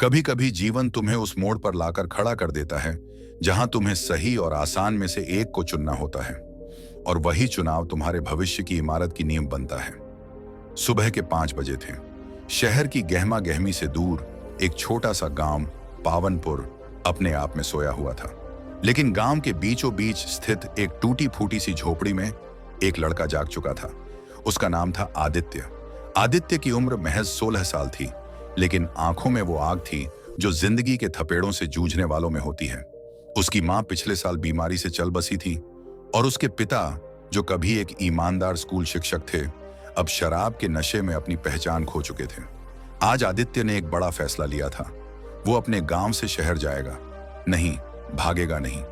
कभी कभी जीवन तुम्हें उस मोड़ पर लाकर खड़ा कर देता है जहां तुम्हें सही और आसान में से एक को चुनना होता है, और वही चुनाव तुम्हारे भविष्य की इमारत की नींव बनता है। सुबह के 5 बजे थे। शहर की गहमा गहमी से दूर एक छोटा सा गांव पावनपुर अपने आप में सोया हुआ था। लेकिन गांव के बीचों बीच स्थित एक टूटी फूटी सी झोपड़ी में एक लड़का जाग चुका था। उसका नाम था आदित्य। आदित्य की उम्र महज 16 साल थी, लेकिन आंखों में वो आग थी जो जिंदगी के थपेड़ों से जूझने वालों में होती है। उसकी मां पिछले साल बीमारी से चल बसी थी, और उसके पिता, जो कभी एक ईमानदार स्कूल शिक्षक थे, अब शराब के नशे में अपनी पहचान खो चुके थे। आज आदित्य ने एक बड़ा फैसला लिया था। वो अपने गांव से शहर जाएगा। नहीं, भागेगा नहीं,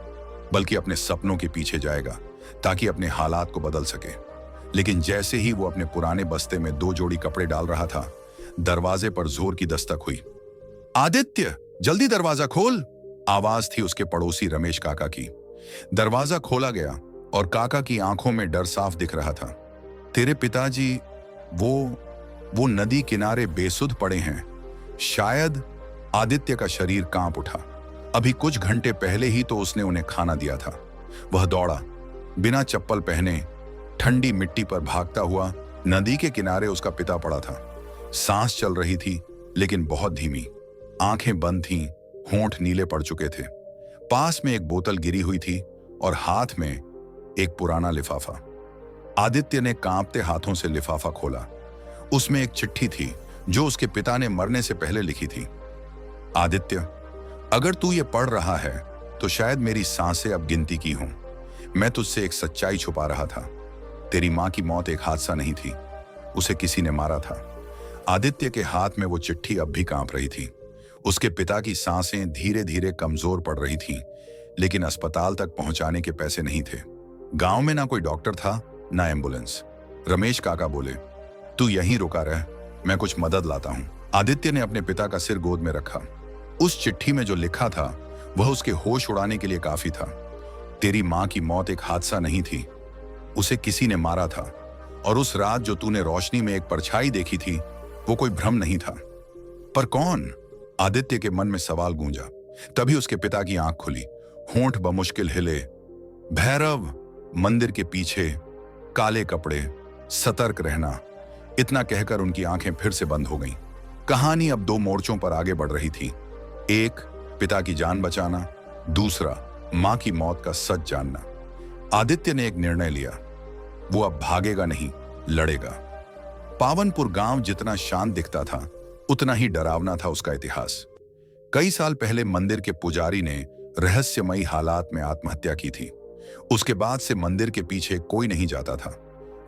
बल्कि अपने सपनों के पीछे जाएगा ताकि अपने हालात को बदल सके। लेकिन जैसे ही वो अपने पुराने बस्ते में 2 जोड़ी कपड़े डाल रहा था, दरवाजे पर जोर की दस्तक हुई। आदित्य, जल्दी दरवाजा खोल, आवाज थी उसके पड़ोसी रमेश काका की। दरवाजा खोला गया और काका की आंखों में डर साफ दिख रहा था। तेरे पिताजी वो नदी किनारे बेसुध पड़े हैं शायद। आदित्य का शरीर कांप उठा। अभी कुछ घंटे पहले ही तो उसने उन्हें खाना दिया था। वह दौड़ा, बिना चप्पल पहने ठंडी मिट्टी पर भागता हुआ। नदी के किनारे उसका पिता पड़ा था। सांस चल रही थी, लेकिन बहुत धीमी। आंखें बंद थीं, होंठ नीले पड़ चुके थे। पास में एक बोतल गिरी हुई थी और हाथ में एक पुराना लिफाफा। आदित्य ने कांपते हाथों से लिफाफा खोला। उसमें एक चिट्ठी थी जो उसके पिता ने मरने से पहले लिखी थी। आदित्य, अगर तू ये पढ़ रहा है तो शायद मेरी सांसें अब गिनती की हों। मैं तुझसे एक सच्चाई छुपा रहा था। तेरी मां की मौत एक हादसा नहीं थी, उसे किसी ने मारा था। आदित्य के हाथ में वो चिट्ठी अब भी कांप रही थी। उसके पिता की सांसें धीरे धीरे कमजोर पड़ रही थीं, लेकिन अस्पताल तक पहुंचाने के पैसे नहीं थे। गांव में ना कोई डॉक्टर था, ना एम्बुलेंस। रमेश काका बोले, तू यहीं रुका रह, मैं कुछ मदद लाता हूं। आदित्य ने अपने पिता का सिर गोद में रखा। उस चिट्ठी में जो लिखा था वह उसके होश उड़ाने के लिए काफी था। तेरी मां की मौत एक हादसा नहीं थी, उसे किसी ने मारा था। और उस रात जो तूने रोशनी में एक परछाई देखी थी, वो कोई भ्रम नहीं था। पर कौन? आदित्य के मन में सवाल गूंजा। तभी उसके पिता की आंख खुली, होंठ बमुश्किल हिले। भैरव, मंदिर के पीछे, काले कपड़े, सतर्क रहना, इतना कहकर उनकी आंखें फिर से बंद हो गईं। कहानी अब 2 मोर्चों पर आगे बढ़ रही थी। एक, पिता की जान बचाना, दूसरा, मां की मौत का सच जानना। आदित्य ने एक निर्णय लिया। वो अब भागेगा नहीं, लड़ेगा। पावनपुर गांव जितना शांत दिखता था, उतना ही डरावना था उसका इतिहास। कई साल पहले मंदिर के पुजारी ने रहस्यमयी हालात में आत्महत्या की थी। उसके बाद से मंदिर के पीछे कोई नहीं जाता था,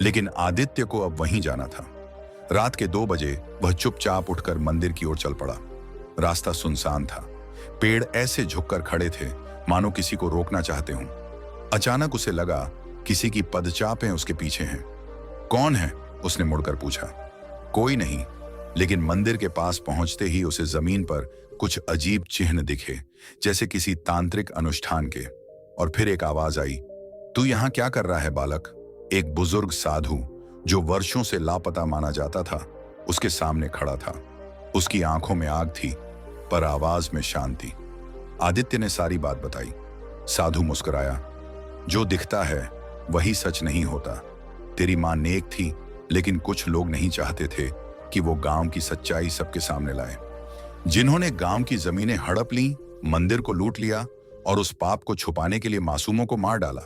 लेकिन आदित्य को अब वहीं जाना था। रात के 2 बजे वह चुपचाप उठकर मंदिर की ओर चल पड़ा। रास्ता सुनसान था। पेड़ ऐसे झुककर खड़े थे मानो किसी को रोकना चाहते हों। अचानक उसे लगा किसी की पदचापें उसके पीछे हैं। कौन है? उसने मुड़कर पूछा। कोई नहीं, लेकिन मंदिर के पास पहुंचते ही उसे जमीन पर कुछ अजीब चिन्ह दिखे, जैसे किसी तांत्रिक अनुष्ठान के। और फिर एक आवाज आई, तू यहां क्या कर रहा है बालक? एक बुजुर्ग साधु, जो वर्षों से लापता माना जाता था, उसके सामने खड़ा था। उसकी आंखों में आग थी, पर आवाज में शांति। आदित्य ने सारी बात बताई। साधु मुस्कुराया, जो दिखता है वही सच नहीं होता। तेरी मां नेक थी, लेकिन कुछ लोग नहीं चाहते थे कि वो गांव की सच्चाई सबके सामने लाए। जिन्होंने गांव की जमीनें हड़प लीं, मंदिर को लूट लिया और उस पाप को छुपाने के लिए मासूमों को मार डाला।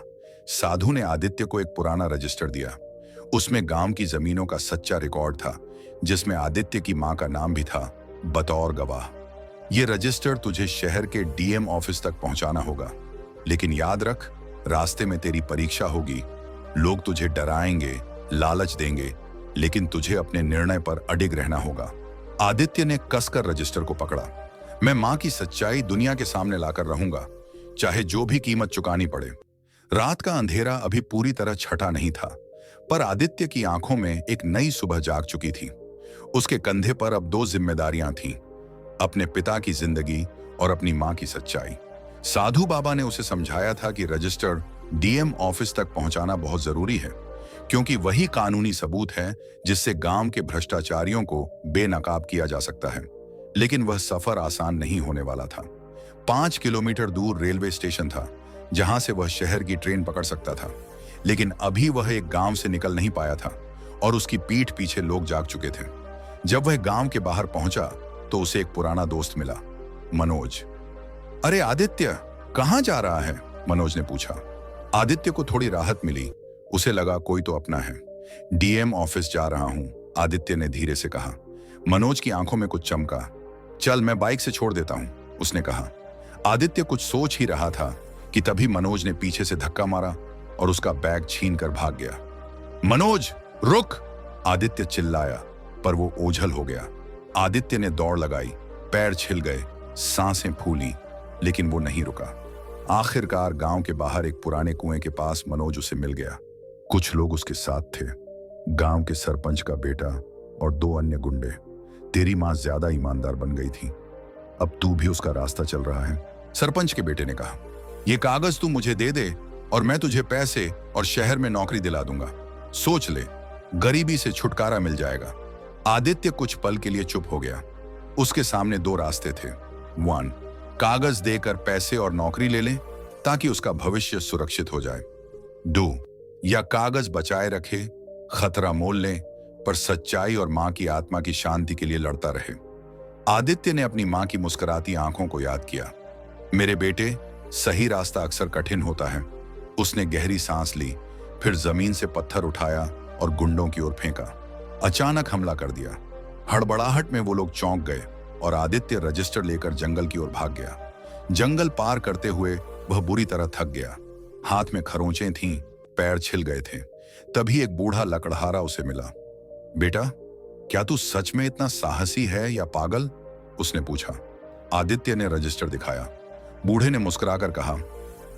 साधु ने आदित्य को एक पुराना रजिस्टर दिया। उसमें गांव की जमीनों का सच्चा रिकॉर्ड था, जिसमें आदित्य की मां का नाम भी था बतौर गवाह। ये रजिस्टर तुझे शहर के डीएम ऑफिस तक पहुंचाना होगा, लेकिन याद रख, रास्ते में तेरी परीक्षा होगी। लोग तुझे डराएंगे, लालच देंगे, लेकिन तुझे अपने निर्णय पर अडिग रहना होगा। आदित्य ने कसकर रजिस्टर को पकड़ा। मैं मां की सच्चाई दुनिया के सामने लाकर रहूंगा, चाहे जो भी कीमत चुकानी पड़े। रात का अंधेरा अभी पूरी तरह छटा नहीं था, पर आदित्य की आंखों में एक नई सुबह जाग चुकी थी। उसके कंधे पर अब 2 जिम्मेदारियां थीं, अपने पिता की जिंदगी और अपनी मां की सच्चाई। साधु बाबा ने उसे समझाया था कि रजिस्टर डीएम ऑफिस तक पहुंचाना बहुत जरूरी है, क्योंकि वही कानूनी सबूत है जिससे गांव के भ्रष्टाचारियों को बेनकाब किया जा सकता है। लेकिन वह सफर आसान नहीं होने वाला था। 5 किलोमीटर दूर रेलवे स्टेशन था जहां से वह शहर की ट्रेन पकड़ सकता था, लेकिन अभी वह एक गांव से निकल नहीं पाया था और उसकी पीठ पीछे लोग जाग चुके थे। जब वह गांव के बाहर पहुंचा तो उसे एक पुराना दोस्त मिला, मनोज। अरे आदित्य, कहां जा रहा है? मनोज ने पूछा। आदित्य को थोड़ी राहत मिली, उसे लगा कोई तो अपना है। डीएम ऑफिस जा रहा हूं, आदित्य ने धीरे से कहा। मनोज की आंखों में कुछ चमका। चल, मैं बाइक से छोड़ देता हूं, उसने कहा। आदित्य कुछ सोच ही रहा था कि तभी मनोज ने पीछे से धक्का मारा और उसका बैग छीनकर भाग गया। मनोज, रुक! आदित्य चिल्लाया, पर वो ओझल हो गया। आदित्य ने दौड़ लगाई, पैर छिल गए, सांसें फूली, लेकिन वो नहीं रुका। आखिरकार गांव के बाहर एक पुराने कुएं के पास मनोज उसे मिल गया। कुछ लोग उसके साथ थे, गांव के सरपंच का बेटा और 2 अन्य गुंडे। तेरी मां ज्यादा ईमानदार बन गई थी, अब तू भी उसका रास्ता चल रहा है, सरपंच के बेटे ने कहा। ये कागज तू मुझे दे दे और मैं तुझे पैसे और शहर में नौकरी दिला दूंगा। सोच ले, गरीबी से छुटकारा मिल जाएगा। आदित्य कुछ पल के लिए चुप हो गया। उसके सामने 2 रास्ते थे। 1, कागज देकर पैसे और नौकरी ले लें ताकि उसका भविष्य सुरक्षित हो जाए। 2, या कागज बचाए रखे, खतरा मोल लें, पर सच्चाई और मां की आत्मा की शांति के लिए लड़ता रहे। आदित्य ने अपनी मां की मुस्कुराती आंखों को याद किया। मेरे बेटे, सही रास्ता अक्सर कठिन होता है। उसने गहरी सांस ली, फिर जमीन से पत्थर उठाया और गुंडों की ओर फेंका। अचानक हमला कर दिया। हड़बड़ाहट में वो लोग चौंक गए और आदित्य रजिस्टर लेकर जंगल की ओर भाग गया। जंगल पार करते हुए वह बुरी तरह थक गया। हाथ में खरोंचें थीं, पैर छिल गए थे। तभी एक बूढ़ा लकड़हारा उसे मिला। बेटा, क्या तू सच में इतना साहसी है या पागल? उसने पूछा। आदित्य ने रजिस्टर दिखाया। बूढ़े ने मुस्कुराकर कहा,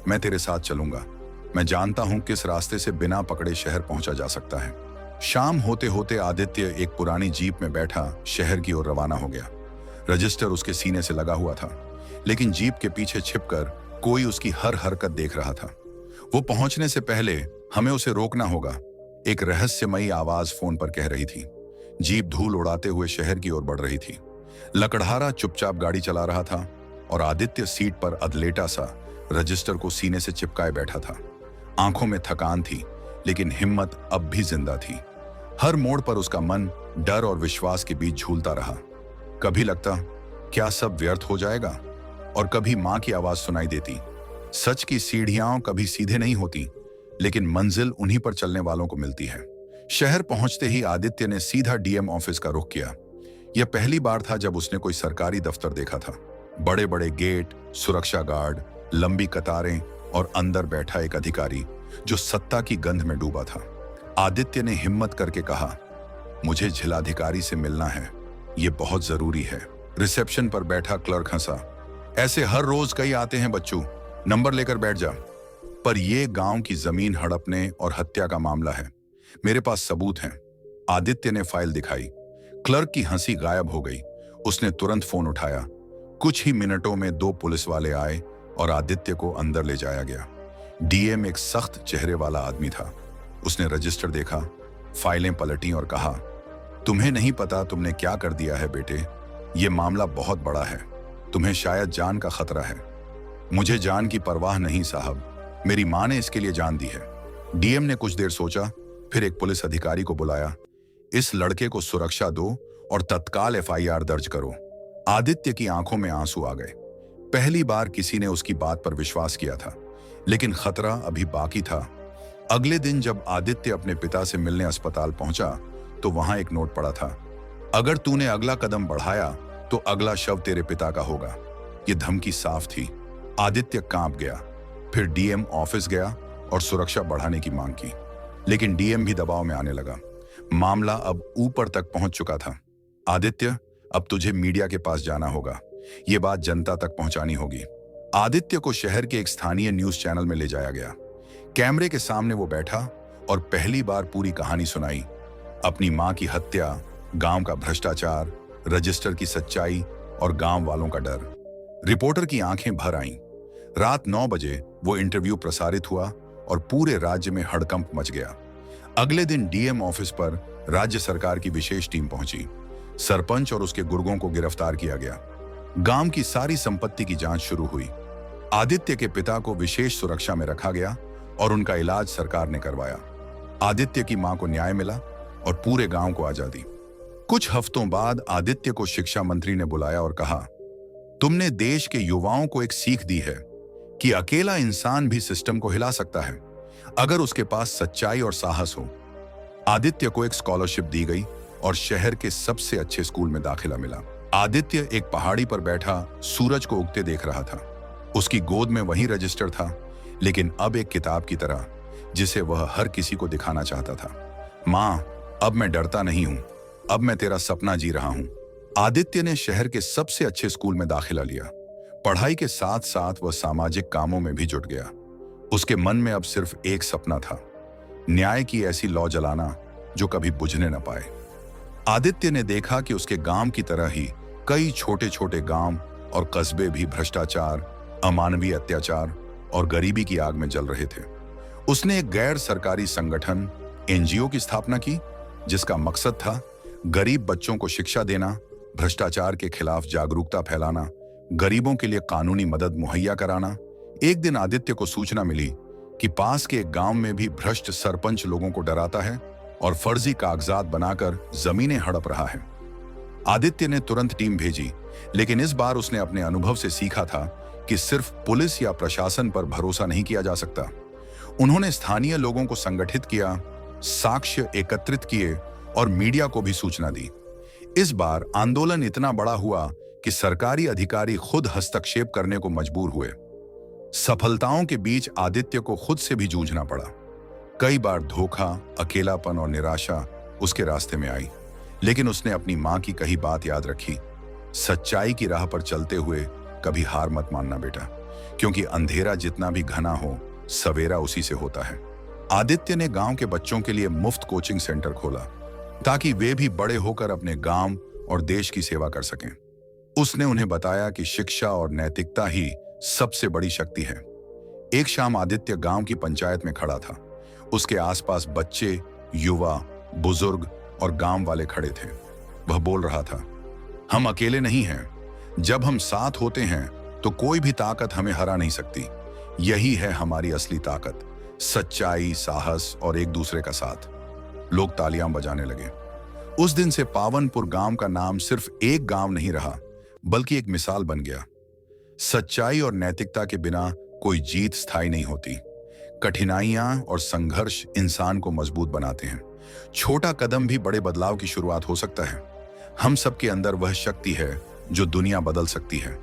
मैं तेरे साथ चलूंगा। मैं जानता हूं किस रास्ते से बिना पकड़े शहर पहुंचा जा सकता है। शाम होते होते आदित्य एक पुरानी जीप में बैठा शहर की ओर रवाना हो गया। रजिस्टर उसके सीने से लगा हुआ था, लेकिन जीप के पीछे छिपकर कोई उसकी हर हरकत देख रहा था। वो पहुंचने से पहले हमें उसे रोकना होगा, एक रहस्यमयी आवाज फोन पर कह रही थी। जीप धूल उड़ाते हुए शहर की ओर बढ़ रही थी। लकड़हारा चुपचाप गाड़ी चला रहा था और आदित्य सीट पर अधलेटा सा रजिस्टर को सीने से चिपकाए बैठा था। आंखों में थकान थी, लेकिन हिम्मत अब भी जिंदा थी। हर मोड़ पर उसका मन डर और विश्वास के बीच झूलता रहा। कभी लगता क्या सब व्यर्थ हो जाएगा, और कभी मां की आवाज सुनाई देती, सच की सीढ़ियां कभी सीधे नहीं होती, लेकिन मंजिल उन्हीं पर चलने वालों को मिलती है। शहर पहुंचते ही आदित्य ने सीधा डीएम ऑफिस का रुख किया। यह पहली बार था जब उसने कोई सरकारी दफ्तर देखा था। बड़े बड़े गेट, सुरक्षा गार्ड, लंबी कतारें और अंदर बैठा एक अधिकारी जो सत्ता की गंध में डूबा था। आदित्य ने हिम्मत करके कहा, मुझे जिलाधिकारी से मिलना है, ये बहुत जरूरी है। रिसेप्शन पर बैठा क्लर्क हंसा। ऐसे हर रोज कई आते हैं बच्चू, नंबर लेकर बैठ जा। पर यह गांव की जमीन हड़पने और हत्या का मामला है, मेरे पास सबूत हैं। आदित्य ने फाइल दिखाई। क्लर्क की हंसी गायब हो गई। उसने तुरंत फोन उठाया। कुछ ही मिनटों में 2 पुलिस वाले आए और आदित्य को अंदर ले जाया गया। डीएम एक सख्त चेहरे वाला आदमी था। उसने रजिस्टर देखा, फाइलें पलटी और कहा, तुम्हें नहीं पता तुमने क्या कर दिया है बेटे, ये मामला बहुत बड़ा है, तुम्हें शायद जान का खतरा है। मुझे जान की परवाह नहीं साहब, मेरी मां ने इसके लिए जान दी है। डीएम ने कुछ देर सोचा, फिर एक पुलिस अधिकारी को बुलाया। इस लड़के को सुरक्षा दो और तत्काल एफआईआर दर्ज करो। आदित्य की आंखों में आंसू आ गए। पहली बार किसी ने उसकी बात पर विश्वास किया था, लेकिन खतरा अभी बाकी था। अगले दिन जब आदित्य अपने पिता से मिलने अस्पताल पहुंचा तो वहां एक नोट पड़ा था, अगर तूने अगला कदम बढ़ाया तो अगला शव तेरे पिता का होगा। ये धमकी साफ थी। आदित्य कांप गया। फिर डीएम ऑफिस गया और सुरक्षा बढ़ाने की मांग की, लेकिन डीएम भी दबाव में आने लगा। मामला अब ऊपर तक पहुंच चुका था। आदित्य, अब तुझे मीडिया के पास जाना होगा, ये बात जनता तक पहुंचानी होगी। आदित्य को शहर के एक स्थानीय न्यूज चैनल में ले जाया गया। कैमरे के सामने वो बैठा और पहली बार पूरी कहानी सुनाई। अपनी मां की हत्या, गांव का भ्रष्टाचार, रजिस्टर की सच्चाई और गांव वालों का डर। रिपोर्टर की आंखें भर आईं। रात 9 बजे वो इंटरव्यू प्रसारित हुआ और पूरे राज्य में हड़कंप मच गया। अगले दिन डीएम ऑफिस पर राज्य सरकार की विशेष टीम पहुंची। सरपंच और उसके गुर्गों को गिरफ्तार किया गया। गांव की सारी संपत्ति की जांच शुरू हुई। आदित्य के पिता को विशेष सुरक्षा में रखा गया और उनका इलाज सरकार ने करवाया। आदित्य की मां को न्याय मिला और पूरे गांव को आजादी। कुछ हफ्तों बाद आदित्य को शिक्षा मंत्री ने बुलाया और कहा, तुमने देश के युवाओं को एक सीख दी है कि अकेला इंसान भी सिस्टम को हिला सकता है अगर उसके पास सच्चाई और साहस हो। आदित्य को एक स्कॉलरशिप दी गई और शहर के सबसे अच्छे स्कूल में दाखिला मिला। आदित्य एक पहाड़ी पर बैठा सूरज को उगते देख रहा था। उसकी गोद में वही रजिस्टर था, लेकिन अब एक किताब की तरह जिसे वह हर किसी को दिखाना चाहता था। मां, अब मैं डरता नहीं हूं, अब मैं तेरा सपना जी रहा हूं। आदित्य ने शहर के सबसे अच्छे स्कूल में दाखिला लिया। पढ़ाई के साथ साथ वह सामाजिक कामों में भी जुट गया। उसके मन में अब सिर्फ एक सपना था, न्याय की ऐसी लौ जलाना जो कभी बुझने न पाए। आदित्य ने देखा कि उसके गांव की तरह ही कई छोटे छोटे गांव और कस्बे भी भ्रष्टाचार, अमानवीय अत्याचार और गरीबी की आग में जल रहे थे। उसने एक गैर सरकारी संगठन एनजीओ की स्थापना की, जिसका मकसद था गरीब बच्चों को शिक्षा देना, भ्रष्टाचार के खिलाफ जागरूकता फैलाना, गरीबों के लिए कानूनी मदद मुहैया कराना। एक दिन आदित्य को सूचना मिली कि पास के एक गांव में भी भ्रष्ट सरपंच लोगों को डराता है और फर्जी कागजात बनाकर जमीनें हड़प रहा है। आदित्य ने तुरंत टीम भेजी, लेकिन इस बार उसने अपने अनुभव से सीखा था कि सिर्फ पुलिस या प्रशासन पर भरोसा नहीं किया जा सकता। उन्होंने स्थानीय लोगों को संगठित किया, साक्ष्य एकत्रित किए और मीडिया को भी सूचना दी। इस बार आंदोलन इतना बड़ा हुआ कि सरकारी अधिकारी खुद हस्तक्षेप करने को मजबूर हुए। सफलताओं के बीच आदित्य को खुद से भी जूझना पड़ा। कई बार धोखा, अकेलापन और निराशा उसके रास्ते में आई, लेकिन उसने अपनी मां की कही बात याद रखी, सच्चाई की राह पर चलते हुए कभी हार मत मानना बेटा, क्योंकि अंधेरा जितना भी घना हो, सवेरा उसी से होता है। आदित्य ने गांव के बच्चों के लिए मुफ्त कोचिंग सेंटर खोला ताकि वे भी बड़े होकर अपने गांव और देश की सेवा कर सकें। उसने उन्हें बताया कि शिक्षा और नैतिकता ही सबसे बड़ी शक्ति है। एक शाम आदित्य गांव की पंचायत में खड़ा था। उसके आसपास बच्चे, युवा, बुजुर्ग और गांव वाले खड़े थे। वह बोल रहा था, हम अकेले नहीं हैं। जब हम साथ होते हैं तो कोई भी ताकत हमें हरा नहीं सकती। यही है हमारी असली ताकत, सच्चाई, साहस और एक दूसरे का साथ। लोग तालियां बजाने लगे। उस दिन से पावनपुर गांव का नाम सिर्फ एक गांव नहीं रहा, बल्कि एक मिसाल बन गया। सच्चाई और नैतिकता के बिना कोई जीत स्थायी नहीं होती। कठिनाइयां और संघर्ष इंसान को मजबूत बनाते हैं। छोटा कदम भी बड़े बदलाव की शुरुआत हो सकता है। हम सबके अंदर वह शक्ति है जो दुनिया बदल सकती है।